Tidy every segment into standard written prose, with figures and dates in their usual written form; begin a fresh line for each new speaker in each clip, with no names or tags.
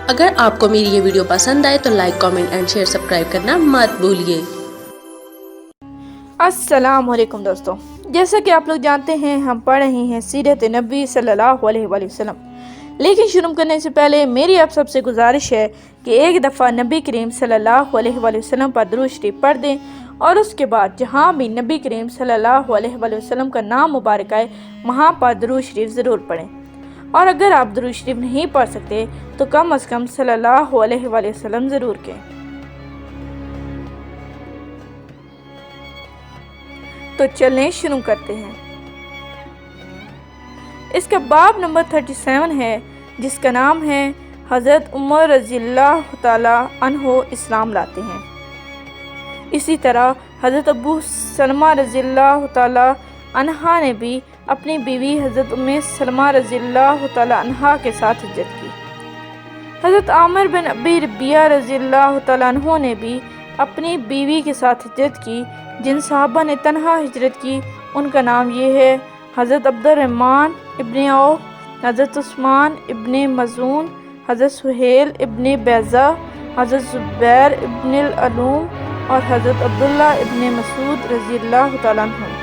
اگر آپ کو میری یہ ویڈیو پسند آئے تو like, comment and share, subscribe کرنا مت بھولیے۔
السلام علیکم دوستوں، جیسا کہ آپ لوگ جانتے ہیں ہم پڑھ رہے ہیں سیرت نبی صلی اللہ علیہ وآلہ وسلم، لیکن شروع کرنے سے پہلے میری آپ سب سے گزارش ہے کہ ایک دفعہ نبی کریم صلی اللہ علیہ وآلہ وسلم پر درود شریف پڑھ دیں، اور اس کے بعد جہاں بھی نبی کریم صلی اللہ علیہ وآلہ وسلم کا نام مبارک آئے وہاں پر درود شریف ضرور پڑھیں، اور اگر آپ درود شریف نہیں پڑھ سکتے تو کم از کم صلی اللہ علیہ وآلہ وسلم ضرور کہیں۔ تو چلیں شروع کرتے ہیں۔ اس کا باب نمبر 37 ہے، جس کا نام ہے حضرت عمر رضی اللہ تعالی عنہ اسلام لاتے ہیں۔ اسی طرح حضرت ابو سلمہ رضی اللہ تعالی عنہ نے بھی اپنی بیوی حضرت ام سلمہ رضی اللہ تعالی عنہ کے ساتھ ہجرت کی۔ حضرت عامر بن ابی ربیہ رضی اللہ تعالی عنہ نے بھی اپنی بیوی کے ساتھ ہجرت کی۔ جن صحابہ نے تنہا ہجرت کی ان کا نام یہ ہے: حضرت عبد الرحمن ابن عوف، حضرت عثمان ابن مظعون، حضرت سہیل ابن بیضہ، حضرت زبیر ابن العوام اور حضرت عبداللہ ابن مسعود رضی اللہ تعالیٰ عنہ۔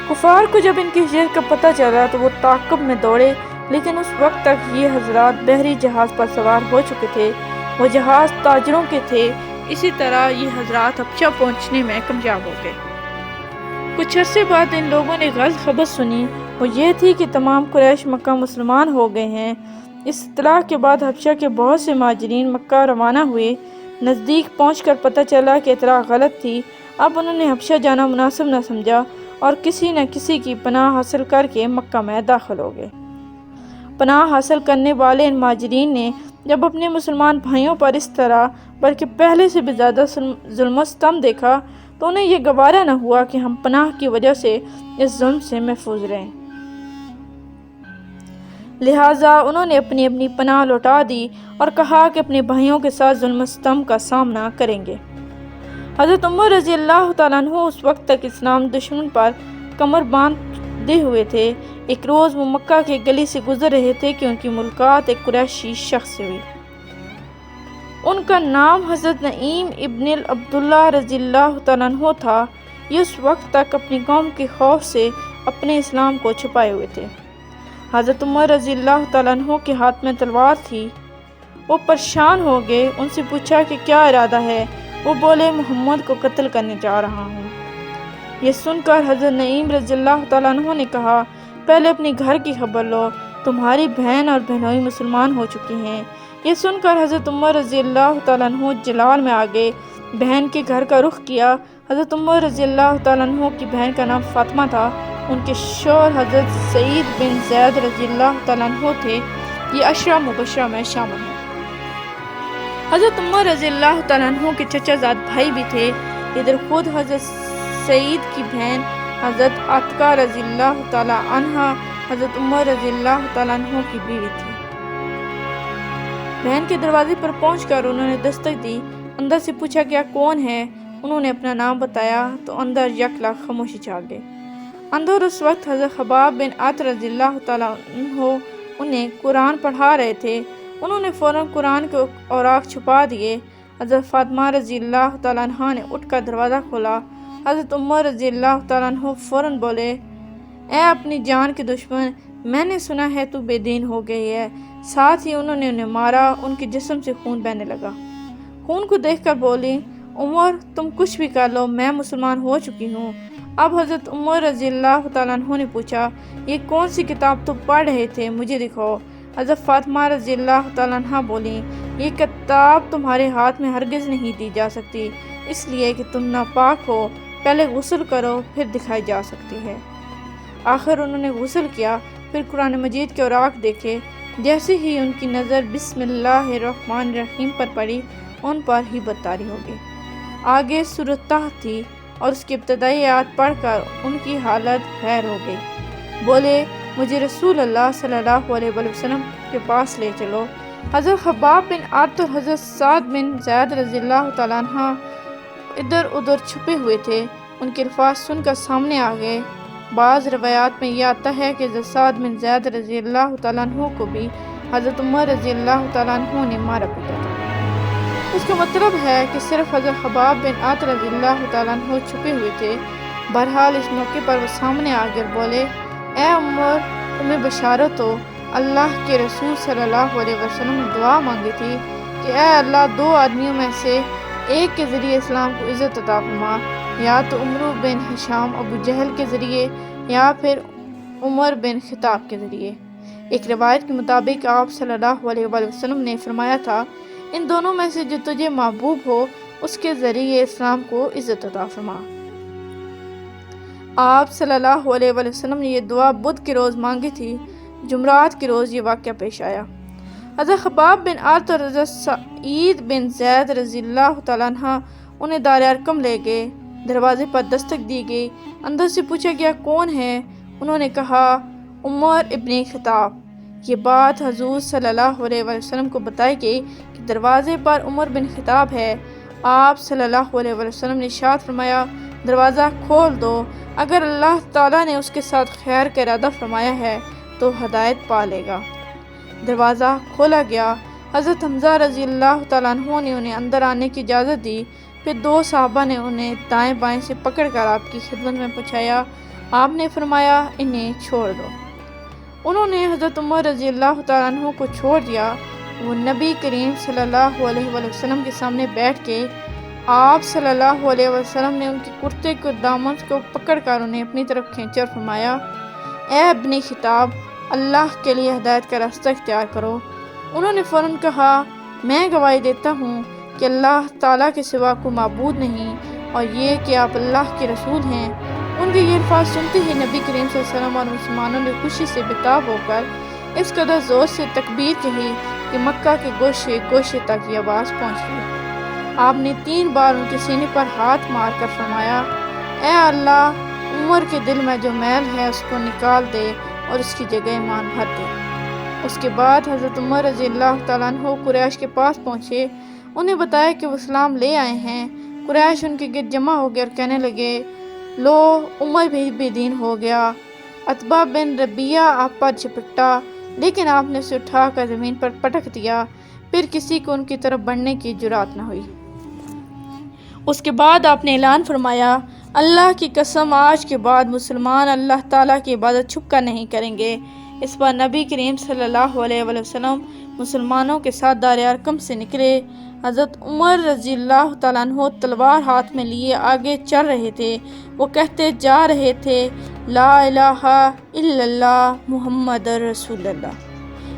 کفار کو جب ان کی ہجرت کا پتہ چلا تو وہ تعاقب میں دوڑے، لیکن اس وقت تک یہ حضرات بحری جہاز پر سوار ہو چکے تھے۔ وہ جہاز تاجروں کے تھے، اسی طرح یہ حضرات حبشہ پہنچنے میں کامیاب ہو گئے۔ کچھ عرصے بعد ان لوگوں نے غلط خبر سنی، وہ یہ تھی کہ تمام قریش مکہ مسلمان ہو گئے ہیں۔ اس اطلاع کے بعد حبشہ کے بہت سے مہاجرین مکہ روانہ ہوئے۔ نزدیک پہنچ کر پتہ چلا کہ اطلاع غلط تھی۔ اب انہوں نے حبشہ جانا مناسب نہ سمجھا اور کسی نہ کسی کی پناہ حاصل کر کے مکہ میں داخل ہو گئے۔ پناہ حاصل کرنے والے ان مہاجرین نے جب اپنے مسلمان بھائیوں پر اس طرح بلکہ پہلے سے بھی زیادہ ظلم و ستم دیکھا تو انہیں یہ گوارا نہ ہوا کہ ہم پناہ کی وجہ سے اس ظلم سے محفوظ رہیں۔ لہٰذا انہوں نے اپنی اپنی پناہ لوٹا دی اور کہا کہ اپنے بھائیوں کے ساتھ ظلم و ستم کا سامنا کریں گے۔ حضرت عمر رضی اللہ تعالیٰ عنہ اس وقت تک اسلام دشمن پر کمر باندھے ہوئے تھے۔ ایک روز وہ مکہ کے گلی سے گزر رہے تھے کہ ان کی ملاقات ایک قریشی شخص سے ہوئی۔ ان کا نام حضرت نعیم ابن عبداللہ رضی اللہ تعالیٰ عنہ تھا۔ یہ اس وقت تک اپنی قوم کے خوف سے اپنے اسلام کو چھپائے ہوئے تھے۔ حضرت عمر رضی اللہ تعالیٰ عنہ کے ہاتھ میں تلوار تھی۔ وہ پریشان ہو گئے، ان سے پوچھا کہ کیا ارادہ ہے؟ وہ بولے، محمد کو قتل کرنے جا رہا ہوں۔ یہ سن کر حضرت نعیم رضی اللہ تعالیٰ عنہ نے کہا، پہلے اپنی گھر کی خبر لو، تمہاری بہن اور بہنوئی مسلمان ہو چکی ہیں۔ یہ سن کر حضرت عمر رضی اللہ تعالیٰ عنہ جلال میں آ گئے، بہن کے گھر کا رخ کیا۔ حضرت عمر رضی اللہ تعالیٰ عنہ کی بہن کا نام فاطمہ تھا، ان کے شوہر حضرت سعید بن زید رضی اللہ تعالیٰ عنہ تھے۔ یہ عشرہ مبشرہ میں شامل ہیں۔ حضرت عمر رضی اللہ تعالیٰ عنہ کے چچا زاد بھائی بھی تھے۔ ادھر خود حضرت سعید کی بہن حضرت عاتقہ رضی اللہ تعالیٰ عنہ حضرت عمر رضی اللہ تعالیٰ عنہ کی بیوی تھی۔ بہن کے دروازے پر پہنچ کر انہوں نے دستک دی، اندر سے پوچھا کیا کون ہے؟ انہوں نے اپنا نام بتایا تو اندر یک لخت خاموشی چھا گئی۔ اندر اس وقت حضرت خباب بن عت رضی اللہ تعالیٰ عنہ انہیں قرآن پڑھا رہے تھے۔ انہوں نے فوراً قرآن کے اوراق چھپا دیے۔ حضرت فاطمہ رضی اللہ تعالیٰ عنہ نے اٹھ کر دروازہ کھولا۔ حضرت عمر رضی اللہ تعالیٰ عنہ فوراً بولے، اے اپنی جان کے دشمن، میں نے سنا ہے تو بے دین ہو گئی ہے۔ ساتھ ہی انہوں نے انہیں مارا، ان کے جسم سے خون بہنے لگا۔ خون کو دیکھ کر بولی، عمر تم کچھ بھی کر لو، میں مسلمان ہو چکی ہوں۔ اب حضرت عمر رضی اللہ تعالیٰ عنہ نے پوچھا، یہ کون سی کتاب تم پڑھ رہے تھے؟ مجھے دکھاؤ۔ حضرت فاطمہ رضی اللہ تعالیٰ عنہ بولی، یہ کتاب تمہارے ہاتھ میں ہرگز نہیں دی جا سکتی، اس لیے کہ تم ناپاک ہو، پہلے غسل کرو پھر دکھائی جا سکتی ہے۔ آخر انہوں نے غسل کیا، پھر قرآن مجید کے اوراق دیکھے۔ جیسے ہی ان کی نظر بسم اللہ الرحمن الرحیم پر پڑی، ان پر ہی بدتاری ہو گئی۔ آگے سورۃ طہ تھی اور اس کی ابتدائی آیات پڑھ کر ان کی حالت خیر ہو گئی۔ بولے، مجھے رسول اللہ صلی اللہ علیہ وآلہ وسلم کے پاس لے چلو۔ حضرت خباب بن عت اور حضرت سعد بن زید رضی اللہ تعالیٰ عنہ ادھر ادھر چھپے ہوئے تھے۔ ان کے الفاظ سن کر سامنے آ گئے۔ بعض روایات میں یہ آتا ہے کہ حضرت سعد بن زید رضی اللہ تعالیٰ عنہ کو بھی حضرت عمر رضی اللہ تعالیٰ عنہ نے مارا پیٹا تھا۔ اس کا مطلب ہے کہ صرف حضرت خباب بن عات رضی اللہ تعالیٰ عنہ چھپے ہوئے تھے۔ بہرحال اس موقع پر وہ سامنے آ کر بولے، اے عمر، تمہیں بشارت ہو، اللہ کے رسول صلی اللہ علیہ وسلم نے دعا مانگی تھی کہ اے اللہ، دو آدمیوں میں سے ایک کے ذریعے اسلام کو عزت عطا فرما، یا تو عمرو بن ہشام ابو جہل کے ذریعے یا پھر عمر بن خطاب کے ذریعے۔ ایک روایت کے مطابق آپ صلی اللہ علیہ وسلم نے فرمایا تھا، ان دونوں میں سے جو تجھے محبوب ہو اس کے ذریعے اسلام کو عزت عطا فرما۔ آپ صلی اللہ علیہ وسلم نے یہ دعا بدھ کے روز مانگی تھی۔ جمعرات کے روز یہ واقعہ پیش آیا۔ حضرت خباب بن عات اور حضرت سعید بن زید رضی اللہ تعالیٰ عنہ انہیں دار ارقم لے گئے۔ دروازے پر دستک دی گئی۔ اندر سے پوچھا گیا، کون ہے؟ انہوں نے کہا، عمر ابن خطاب۔ یہ بات حضور صلی اللہ علیہ وسلم کو بتائی گئی کہ دروازے پر عمر بن خطاب ہے۔ آپ صلی اللہ علیہ وسلم نے ارشاد فرمایا، دروازہ کھول دو، اگر اللہ تعالیٰ نے اس کے ساتھ خیر کا ارادہ فرمایا ہے تو ہدایت پا لے گا۔ دروازہ کھولا گیا۔ حضرت حمزہ رضی اللہ تعالیٰ عنہ نے انہیں اندر آنے کی اجازت دی۔ پھر دو صحابہ نے انہیں دائیں بائیں سے پکڑ کر آپ کی خدمت میں پہنچایا۔ آپ نے فرمایا، انہیں چھوڑ دو۔ انہوں نے حضرت عمر رضی اللہ تعالیٰ عنہ کو چھوڑ دیا۔ وہ نبی کریم صلی اللہ علیہ وسلم کے سامنے بیٹھ کے آپ صلی اللہ علیہ وسلم نے ان کے کرتے کے دامن کو پکڑ کر انہیں اپنی طرف کھینچا اور فرمایا، اے ابن خطاب، اللہ کے لیے ہدایت کا راستہ اختیار کرو۔ انہوں نے فوراً کہا، میں گواہی دیتا ہوں کہ اللہ تعالیٰ کے سوا کوئی معبود نہیں، اور یہ کہ آپ اللہ کے رسول ہیں۔ ان کے یہ الفاظ سنتے ہی نبی کریم صلی اللہ علیہ وسلم اور مسلمانوں نے خوشی سے بےتاب ہو کر اس قدر زور سے تکبیر کہی کہ مکہ کے گوشے گوشے تک یہ آواز پہنچ گئی۔ آپ نے 3 بار ان کے سینے پر ہاتھ مار کر فرمایا، اے اللہ، عمر کے دل میں جو میل ہے اس کو نکال دے اور اس کی جگہ ایمان بھر دے۔ اس کے بعد حضرت عمر رضی اللہ تعالیٰ عنہ قریش کے پاس پہنچے۔ انہیں بتایا کہ وہ اسلام لے آئے ہیں۔ قریش ان کے گرد جمع ہو گئے اور کہنے لگے، لو، عمر بھی بے دین ہو گیا۔ عتبہ بن ربیعہ آپ پر جھپٹا، لیکن آپ نے اسے اٹھا کر زمین پر پٹک دیا۔ پھر کسی کو ان کی طرف بڑھنے کی جرات نہ ہوئی۔ اس کے بعد آپ نے اعلان فرمایا، اللہ کی قسم، آج کے بعد مسلمان اللہ تعالیٰ کی عبادت چھپ کر نہیں کریں گے۔ اس پر نبی کریم صلی اللہ علیہ وسلم مسلمانوں کے ساتھ دار ارقم سے نکلے۔ حضرت عمر رضی اللہ تعالیٰ عنہ تلوار ہاتھ میں لیے آگے چل رہے تھے۔ وہ کہتے جا رہے تھے، لا الہ الا اللہ محمد رسول اللہ،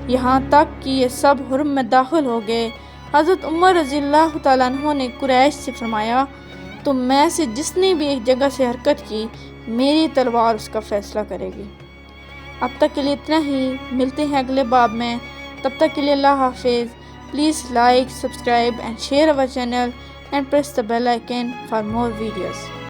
یہاں تک کہ یہ سب حرم میں داخل ہو گئے۔ حضرت عمر رضی اللہ تعالیٰ عنہ نے قریش سے فرمایا، تم میں سے جس نے بھی ایک جگہ سے حرکت کی، میری تلوار اس کا فیصلہ کرے گی۔ اب تک کے لیے اتنا ہی، ملتے ہیں اگلے باب میں، تب تک کے لیے اللہ حافظ۔ Please like, subscribe and share our channel and press the bell icon for more videos.